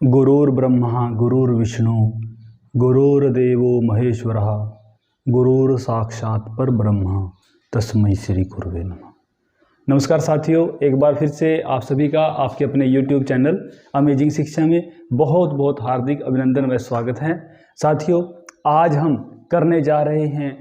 गुरुर्ब्रह्मा गुरुर्विष्णु गुरुर्देवो महेश्वरः गुरुर साक्षात परब्रह्म तस्मै श्री गुरुवे नमः। नमस्कार साथियों, एक बार फिर से आप सभी का आपके अपने YouTube चैनल अमेजिंग शिक्षा में बहुत बहुत हार्दिक अभिनंदन व स्वागत है। साथियों, आज हम करने जा रहे हैं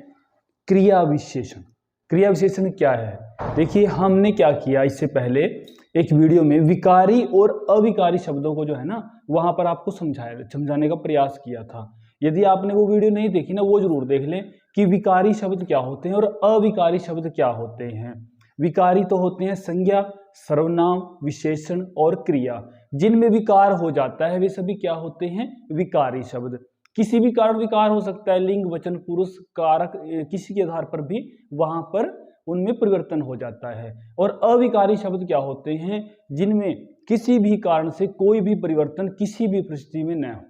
क्रिया विशेषण। क्रिया विशेषण क्या है? देखिए, हमने क्या किया, इससे पहले एक वीडियो में विकारी और अविकारी शब्दों को जो है ना वहां पर आपको समझाने का प्रयास किया था। यदि आपने वो वीडियो नहीं देखी ना, वो जरूर देख लें कि विकारी शब्द क्या होते हैं और अविकारी शब्द क्या होते हैं। विकारी तो होते हैं संज्ञा, सर्वनाम, विशेषण और क्रिया। जिनमें विकार हो जाता है वे सभी क्या होते हैं? विकारी शब्द। किसी भी कारण विकार हो सकता है, लिंग, वचन, पुरुष, कारक, किसी के आधार पर भी वहां पर उनमें परिवर्तन हो जाता है। और अविकारी शब्द क्या होते हैं? जिनमें किसी भी कारण से कोई भी परिवर्तन किसी भी परिस्थिति में न हो।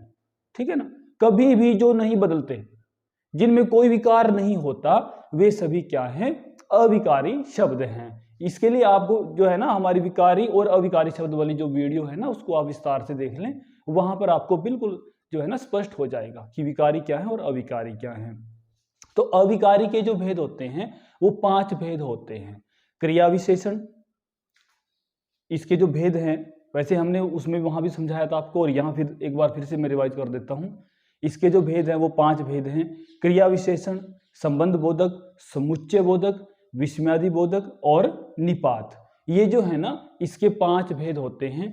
ठीक है ना, कभी भी जो नहीं बदलते, जिनमें कोई विकार नहीं होता, वे सभी क्या हैं? अविकारी शब्द हैं। इसके लिए आपको जो है ना हमारी विकारी और अविकारी शब्द वाली जो वीडियो है ना, उसको आप विस्तार से देख लें। वहां पर आपको बिल्कुल जो है ना स्पष्ट हो जाएगा कि विकारी क्या है और अविकारी क्या है। तो अविकारी के जो भेद होते हैं वो 5 भेद होते हैं। क्रिया विशेषण, इसके जो भेद हैं, वैसे हमने उसमें वहां भी समझाया था आपको, और यहाँ फिर एक बार फिर से मैं रिवाइज कर देता हूं। इसके जो भेद हैं वो 5 भेद हैं। क्रिया विशेषण, संबंध बोधक, समुच्चय बोधक, विस्मयादि बोधक और निपात। ये जो है ना इसके 5 भेद होते हैं।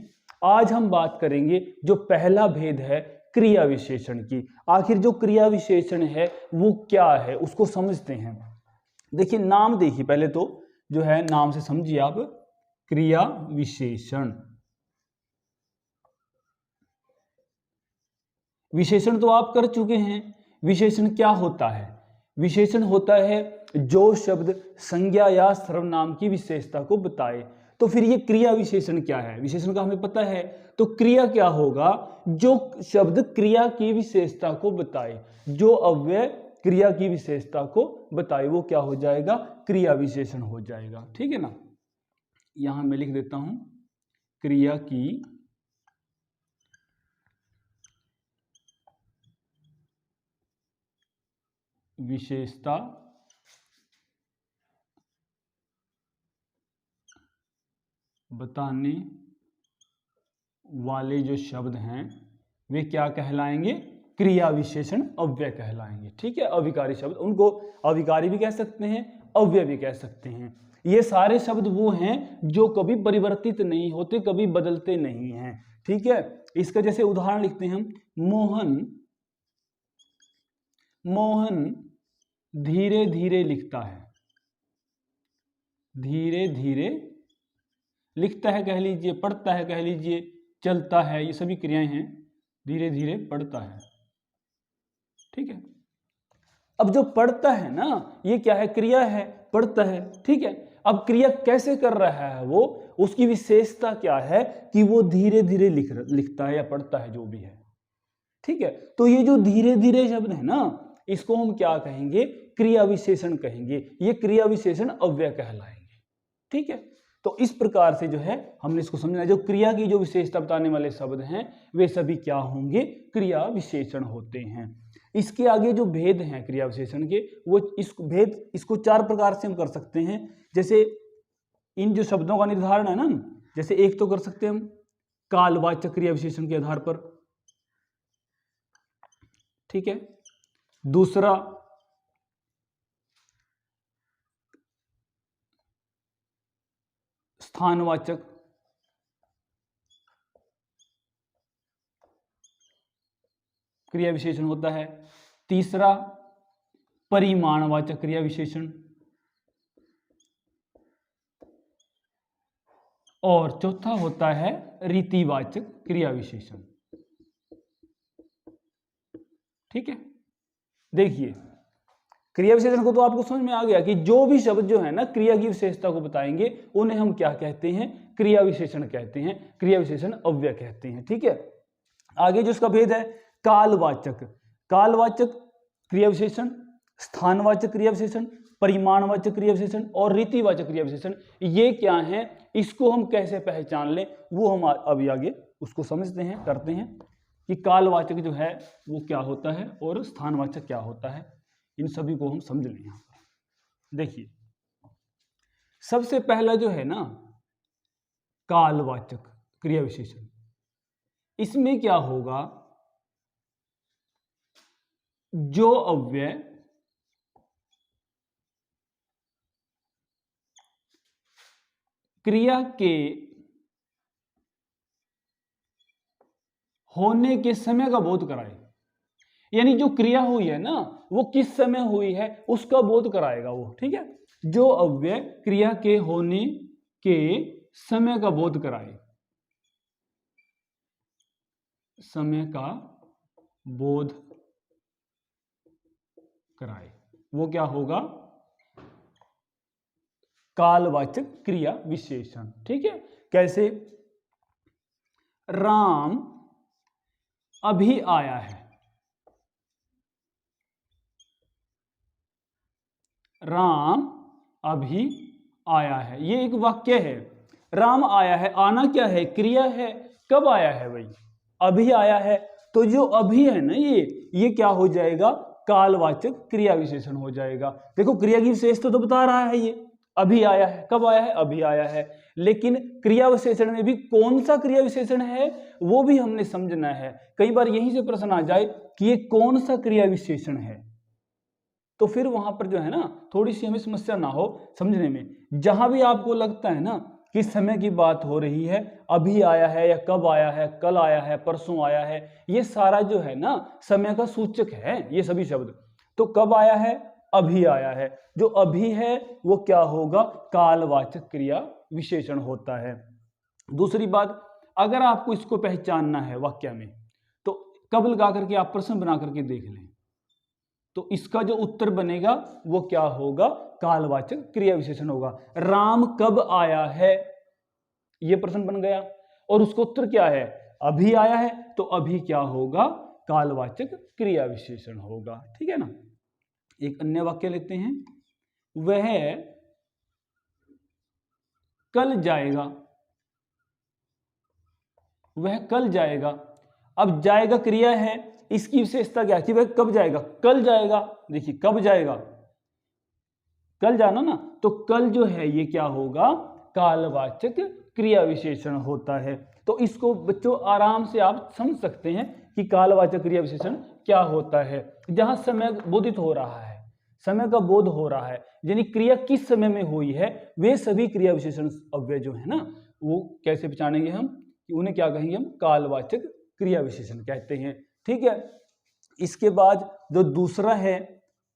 आज हम बात करेंगे जो पहला भेद है क्रिया विशेषण की। आखिर जो क्रिया विशेषण है वो क्या है, उसको समझते हैं। देखिए, नाम देखिए, पहले तो जो है नाम से समझिए आप। क्रिया विशेषण, विशेषण तो आप कर चुके हैं। विशेषण क्या होता है? विशेषण होता है जो शब्द संज्ञा या सर्वनाम की विशेषता को बताए। तो फिर ये क्रिया विशेषण क्या है? विशेषण का हमें पता है, तो क्रिया क्या होगा? जो शब्द क्रिया की विशेषता को बताए, जो अव्यय क्रिया की विशेषता को बताए, वो क्या हो जाएगा? क्रिया विशेषण हो जाएगा। ठीक है ना, यहां मैं लिख देता हूं क्रिया की विशेषता बताने वाले जो शब्द हैं वे क्या कहलाएंगे? क्रिया विशेषण अव्यय कहलाएंगे। ठीक है, अविकारी शब्द, उनको अविकारी भी कह सकते हैं, अव्यय भी कह सकते हैं। ये सारे शब्द वो हैं जो कभी परिवर्तित नहीं होते, कभी बदलते नहीं हैं। ठीक है, इसका जैसे उदाहरण लिखते हैं हम, मोहन मोहन धीरे धीरे लिखता है। धीरे धीरे लिखता है कह लीजिए, पढ़ता है कह लीजिए, चलता है, ये सभी क्रियाएं हैं। धीरे धीरे पढ़ता है। ठीक है, अब जो पढ़ता है ना, ये क्या है? क्रिया है, पढ़ता है। ठीक है, अब क्रिया कैसे कर रहा है वो, उसकी विशेषता क्या है कि वो धीरे धीरे लिखता है या पढ़ता है, जो भी है। ठीक है, तो ये जो धीरे धीरे शब्द है ना, इसको हम क्या कहेंगे? क्रिया विशेषण कहेंगे। ये क्रिया विशेषण अव्यय कहलाएंगे। ठीक है, तो इस प्रकार से जो है हमने इसको समझना है। जो क्रिया की जो विशेषता बताने वाले शब्द हैं वे सभी क्या होंगे? क्रिया विशेषण होते हैं। इसके आगे जो भेद हैं क्रिया विशेषण के, वो इसको 4 प्रकार से हम कर सकते हैं। जैसे इन जो शब्दों का निर्धारण है ना, जैसे एक तो कर सकते हैं हम कालवाचक क्रिया विशेषण के आधार पर। ठीक है, दूसरा स्थानवाचक, क्रिया विशेषण होता है। तीसरा परिमाणवाचक क्रिया विशेषण, और चौथा होता है रीतिवाचक क्रिया विशेषण। ठीक है, देखिए क्रिया विशेषण को तो आपको समझ में आ गया कि जो भी शब्द जो है ना क्रिया की विशेषता को बताएंगे उन्हें हम क्या कहते हैं? क्रिया विशेषण कहते हैं, क्रिया विशेषण अव्यय कहते हैं। ठीक है, आगे जो इसका भेद है, कालवाचक, कालवाचक क्रिया विशेषण, स्थानवाचक क्रिया विशेषण, परिमाणवाचक क्रिया विशेषण और रीतिवाचक क्रिया विशेषण। ये क्या है, इसको हम कैसे पहचान लें, वो हम अभी आगे उसको समझते हैं, करते हैं। कि कालवाचक जो है वो क्या होता है और स्थानवाचक क्या होता है, इन सभी को हम समझ लें। यहाँ पर देखिए, सबसे पहला जो है ना कालवाचक क्रिया विशेषण, इसमें क्या होगा, जो अव्यय क्रिया के होने के समय का बोध कराए, यानी जो क्रिया हुई है ना वो किस समय हुई है उसका बोध कराएगा वो, ठीक है। जो अव्यय क्रिया के होने के समय का बोध कराए, समय का बोध कराए, वो क्या होगा, कालवाचक क्रिया विशेषण, ठीक है। कैसे, राम अभी आया है, राम अभी आया है, ये एक वाक्य है। राम आया है, आना क्या है, क्रिया है। कब आया है भाई, अभी आया है। तो जो अभी है ना ये क्या हो जाएगा, कालवाचक क्रिया विशेषण हो जाएगा। देखो क्रिया की विशेषता तो बता रहा है, ये अभी आया है। कब आया है, अभी आया है। लेकिन क्रिया विशेषण में भी कौन सा क्रिया विशेषण है वो भी हमने समझना है। कई बार यहीं से प्रश्न आ जाए कि ये कौन सा क्रिया विशेषण है, तो फिर वहां पर जो है ना थोड़ी सी हमें समस्या ना हो समझने में। जहां भी आपको लगता है ना कि समय की बात हो रही है, अभी आया है या कब आया है, कल आया है, परसों आया है, ये सारा जो है ना समय का सूचक है ये सभी शब्द। तो कब आया है, अभी आया है। जो अभी है वो क्या होगा, कालवाचक क्रिया विशेषण होता है। दूसरी बात, अगर आपको इसको पहचानना है वाक्य में, तो कब लगा करके आप प्रश्न बना करके देख लें, तो इसका जो उत्तर बनेगा वो क्या होगा, कालवाचक क्रिया विशेषण होगा। राम कब आया है, ये प्रश्न बन गया, और उसका उत्तर क्या है, अभी आया है, तो अभी क्या होगा, कालवाचक क्रिया विशेषण होगा, ठीक है ना। एक अन्य वाक्य लेते हैं, वह कल जाएगा, वह कल जाएगा। अब जाएगा क्रिया है, इसकी विशेषता क्या थी, वह कब जाएगा, कल जाएगा। देखिए कब जाएगा, कल जाना ना, तो कल जो है ये क्या होगा, कालवाचक क्रिया विशेषण होता है। तो इसको बच्चों आराम से आप समझ सकते हैं कि कालवाचक क्रिया विशेषण क्या होता है। जहां समय बोधित हो रहा है, समय का बोध हो रहा है, यानी क्रिया किस समय में हुई है, वे सभी क्रिया विशेषण अव्यय जो है ना वो कैसे पहचानेंगे हम, कि उन्हें क्या कहेंगे हम, कालवाचक क्रिया विशेषण कहते हैं, ठीक है। इसके बाद जो दूसरा है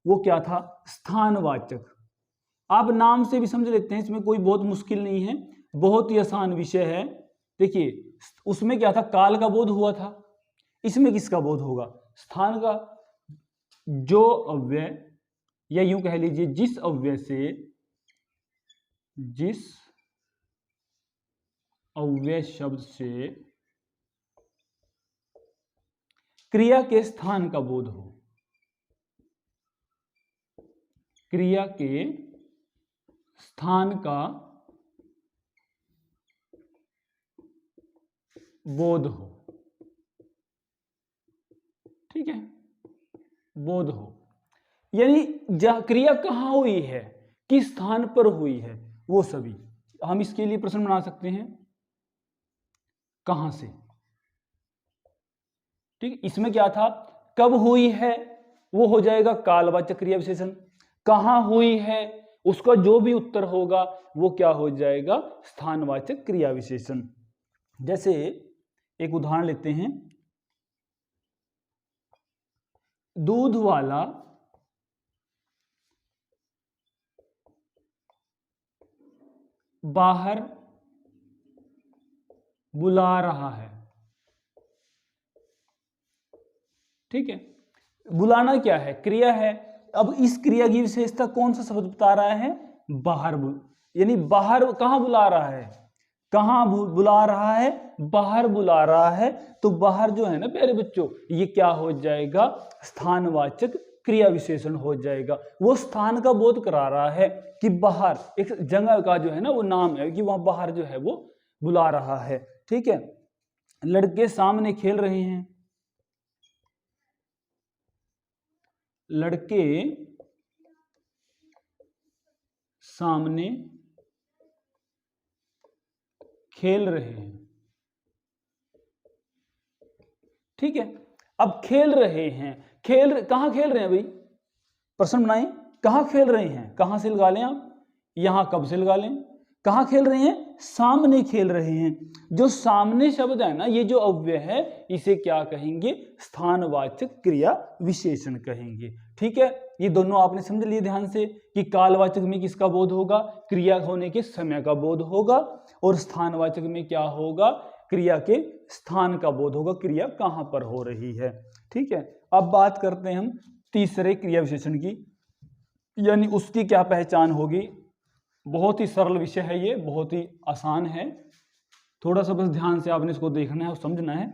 वो क्या था, स्थानवाचक। आप नाम से भी समझ लेते हैं, इसमें कोई बहुत मुश्किल नहीं है, बहुत ही आसान विषय है। देखिए उसमें क्या था, काल का बोध हुआ था, इसमें किसका बोध होगा, स्थान का। जो अव्यय, या यूं कह लीजिए जिस अव्यय से, जिस अव्यय शब्द से क्रिया के स्थान का बोध हो, क्रिया के स्थान का बोध हो, ठीक है, बोध हो, यानी क्रिया कहां हुई है, किस स्थान पर हुई है, वो सभी। हम इसके लिए प्रश्न बना सकते हैं, कहां से, ठीक। इसमें क्या था, कब हुई है वो हो जाएगा कालवाचक क्रिया विशेषण, कहां हुई है उसका जो भी उत्तर होगा वो क्या हो जाएगा, स्थानवाचक क्रिया विशेषण। जैसे एक उदाहरण लेते हैं, दूध वाला बाहर बुला रहा है, ठीक है। बुलाना क्या है, क्रिया है। अब इस क्रिया की विशेषता कौन सा शब्द बता रहा है, बाहर, यानी बाहर कहां बुला रहा है, कहां बुला रहा है, बाहर बुला रहा है। तो बाहर जो है ना प्यारे बच्चों, ये क्या हो जाएगा, स्थानवाचक क्रिया विशेषण हो जाएगा। वो स्थान का बोध करा रहा है कि बाहर एक जगह का जो है ना वो नाम है, कि वहां बाहर जो है वो बुला रहा है, ठीक है। लड़के सामने खेल रहे हैं, लड़के सामने खेल रहे हैं। ठीक है, अब खेल रहे हैं, कहां खेल रहे हैं भाई, प्रश्न बनाएं, कहां खेल रहे हैं, कहां से लगा लें आप, यहां कब से लगा लें, कहां खेल रहे हैं, सामने खेल रहे हैं। जो सामने शब्द है ना, ये जो अव्यय है, इसे क्या कहेंगे, स्थानवाचक क्रिया विशेषण कहेंगे। ठीक है, ये दोनों आपने समझ लिए ध्यान से कि कालवाचक में किसका बोध होगा, क्रिया होने के समय का बोध होगा, और स्थानवाचक में क्या होगा, क्रिया के स्थान का बोध होगा, क्रिया कहां पर हो रही है। ठीक है, अब बात करते हैं हम तीसरे क्रिया विशेषण की, यानी उसकी क्या पहचान होगी। बहुत ही सरल विषय है ये, बहुत ही आसान है, थोड़ा सा बस ध्यान से आपने इसको देखना है और समझना है।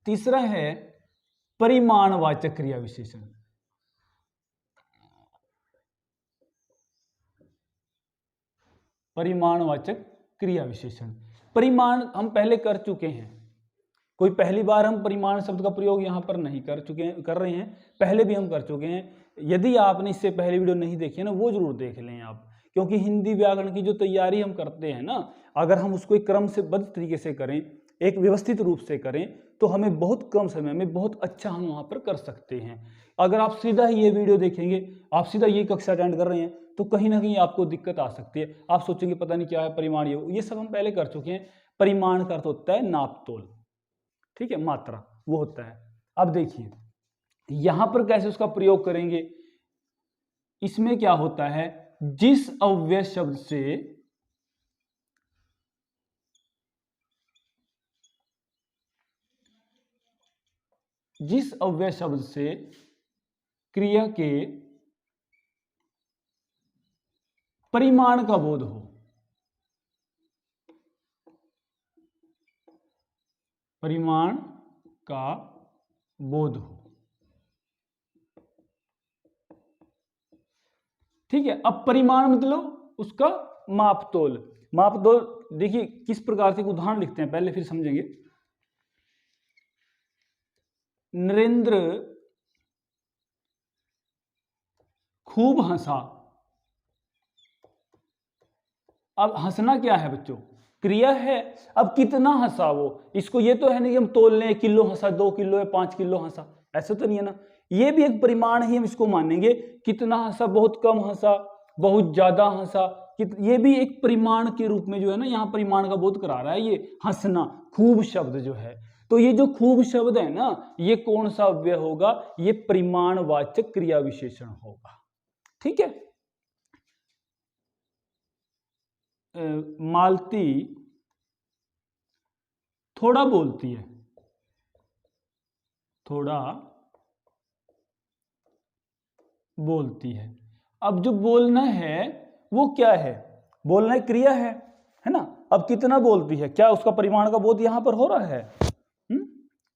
तीसरा है परिमाणवाचक क्रिया विशेषण। परिमाणवाचक क्रिया विशेषण, परिमाण हम पहले कर चुके हैं, कोई पहली बार हम परिमाण शब्द का प्रयोग यहां पर नहीं कर रहे हैं, पहले भी हम कर चुके हैं। यदि आपने इससे पहले वीडियो नहीं देखी है ना, वो जरूर देख लें आप, क्योंकि हिंदी व्याकरण की जो तैयारी हम करते हैं ना, अगर हम उसको एक क्रम से बद्ध तरीके से करें, एक व्यवस्थित रूप से करें, तो हमें बहुत कम समय में बहुत अच्छा हम वहां पर कर सकते हैं। अगर आप सीधा ही ये वीडियो देखेंगे, आप सीधा ये कक्षा अटेंड कर रहे हैं, तो कहीं ना कहीं आपको दिक्कत आ सकती है, आप सोचेंगे पता नहीं क्या है परिमाण, ये सब हम पहले कर चुके हैं। परिमाण का अर्थ होता है नाप तोल, ठीक है, मात्रा वो होता है। अब देखिए यहां पर कैसे उसका प्रयोग करेंगे, इसमें क्या होता है, जिस अव्यय शब्द से क्रिया के परिमाण का बोध हो, परिमाण का बोध हो। ठीक है, अब परिमाण मतलब उसका मापतोल। मापतोल देखिए किस प्रकार से, उदाहरण लिखते हैं पहले, फिर समझेंगे। नरेंद्र खूब हंसा। अब हंसना क्या है बच्चों, क्रिया है। अब कितना हंसा वो, इसको ये तो है नहीं कि हम तोल लें, किलो हंसा, 2 किलो है, 5 किलो हंसा, ऐसा तो नहीं है ना। ये भी एक परिमाण ही हम इसको मानेंगे, कितना हंसा, बहुत कम हंसा, बहुत ज्यादा हंसा, ये भी एक परिमाण के रूप में जो है ना, यहाँ परिमाण का बोध करा रहा है ये हंसना। खूब शब्द जो है, तो ये जो खूब शब्द है ना, ये कौन सा अव्यय होगा, ये परिमाणवाचक क्रिया विशेषण होगा। ठीक है, मालती थोड़ा बोलती है, थोड़ा बोलती है। अब जो बोलना है वो क्या है, बोलना एक क्रिया है ना। अब कितना बोलती है, क्या उसका परिमाण का बोध यहां पर हो रहा है,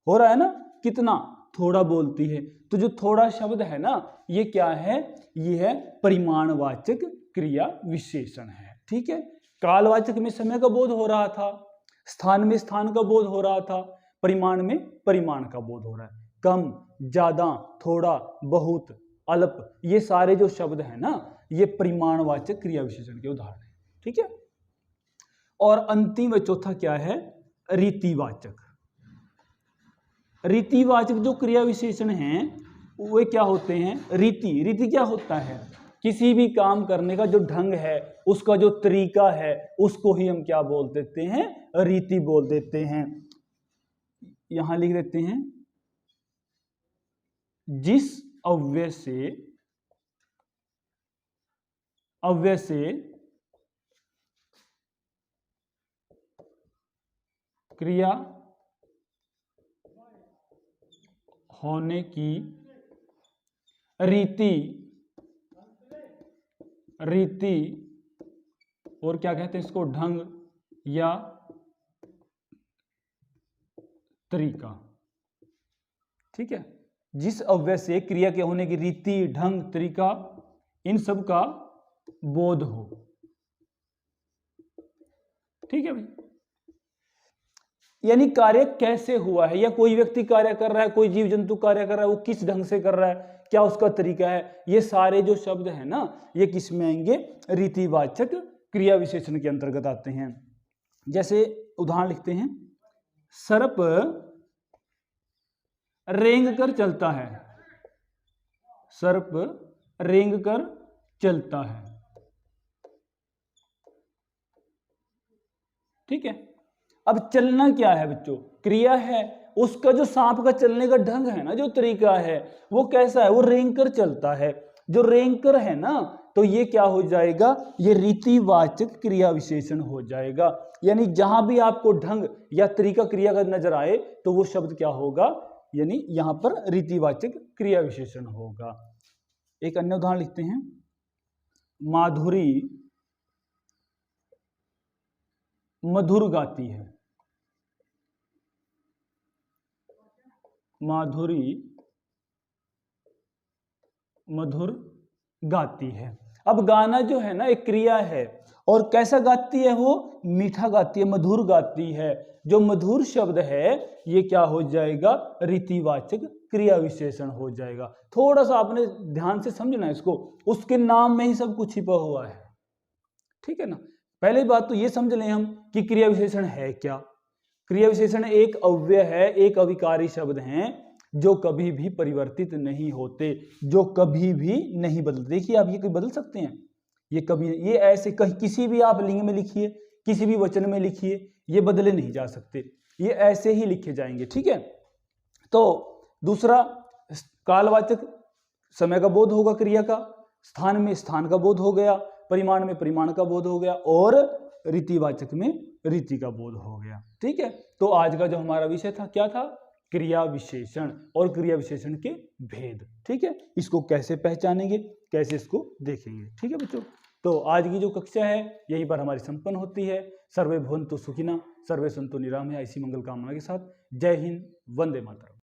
हो रहा है ना, कितना, थोड़ा बोलती है। तो जो थोड़ा शब्द है ना, ये क्या है, ये है परिमाणवाचक क्रिया विशेषण है। ठीक है, कालवाचक में समय का बोध हो रहा था, स्थान में स्थान का बोध हो रहा था, परिमाण में परिमाण का बोध हो रहा है। कम, ज्यादा, थोड़ा, बहुत, अल्प, ये सारे जो शब्द है ना, ये परिमाणवाचक क्रिया विशेषण के उदाहरण है। ठीक है, और अंतिम व चौथा क्या है, रीतिवाचक। रीतिवाचक जो क्रिया विशेषण हैं वे क्या होते हैं, रीति क्या होता है, किसी भी काम करने का जो ढंग है, उसका जो तरीका है, उसको ही हम क्या बोल देते हैं, रीति बोल देते हैं। यहां लिख देते हैं, जिस अव्यय से क्रिया होने की रीति और क्या कहते हैं इसको, ढंग या तरीका। ठीक है, जिस अव्यय से क्रिया के होने की रीति, ढंग, तरीका, इन सब का बोध हो। ठीक है भाई, यानी कार्य कैसे हुआ है, या कोई व्यक्ति कार्य कर रहा है, कोई जीव जंतु कार्य कर रहा है, वो किस ढंग से कर रहा है, क्या उसका तरीका है, ये सारे जो शब्द है ना ये किस में आएंगे, रीतिवाचक क्रिया विशेषण के अंतर्गत आते हैं। जैसे उदाहरण लिखते हैं, सर्प रेंग कर चलता है, सर्प रेंग कर चलता है, ठीक है। अब चलना क्या है बच्चों, क्रिया है, उसका जो सांप का चलने का ढंग है ना, जो तरीका है वो कैसा है, वो रेंग कर चलता है। जो रेंग कर है ना, तो ये क्या हो जाएगा, ये रीतिवाचक क्रिया विशेषण हो जाएगा। यानी जहां भी आपको ढंग या तरीका क्रिया का नजर आए तो वो शब्द क्या होगा, यानी यहां पर रीतिवाचक क्रिया विशेषण होगा। एक अन्य उदाहरण लिखते हैं, माधुरी मधुर गाती है, माधुरी मधुर गाती है। अब गाना जो है ना एक क्रिया है, और कैसा गाती है, वो मीठा गाती है, मधुर गाती है। जो मधुर शब्द है ये क्या हो जाएगा, रीतिवाचक क्रिया विशेषण हो जाएगा। थोड़ा सा आपने ध्यान से समझना इसको, उसके नाम में ही सब कुछ छिपा हुआ है, ठीक है ना। पहली बात तो ये समझ लें हम कि क्रिया विशेषण है क्या। क्रिया विशेषण एक अव्यय है, एक अविकारी शब्द हैं जो कभी भी परिवर्तित नहीं होते, जो कभी भी नहीं बदलते। देखिए आप ये कोई बदल सकते हैं, ये कभी, ये ऐसे कहीं किसी भी आप लिंग में लिखिए, किसी भी वचन में लिखिए, ये बदले नहीं जा सकते, ये ऐसे ही लिखे जाएंगे, ठीक है। तो दूसरा, कालवाचक समय का बोध होगा क्रिया का, स्थान में स्थान का बोध हो गया, परिमाण में परिमाण का बोध हो गया, और रीतिवाचक में रीति का बोध हो गया, ठीक है। तो आज का जो हमारा विषय था क्या था, क्रिया विशेषण और क्रिया विशेषण के भेद, ठीक है। इसको कैसे पहचानेंगे, कैसे इसको देखेंगे, ठीक है बच्चों। तो आज की जो कक्षा है यहीं पर हमारी संपन्न होती है। सर्वे भवन्तु सुखिनः, सर्वे सन्तु निरामया, इसी मंगल कामना के साथ जय हिंद, वंदे मातरम।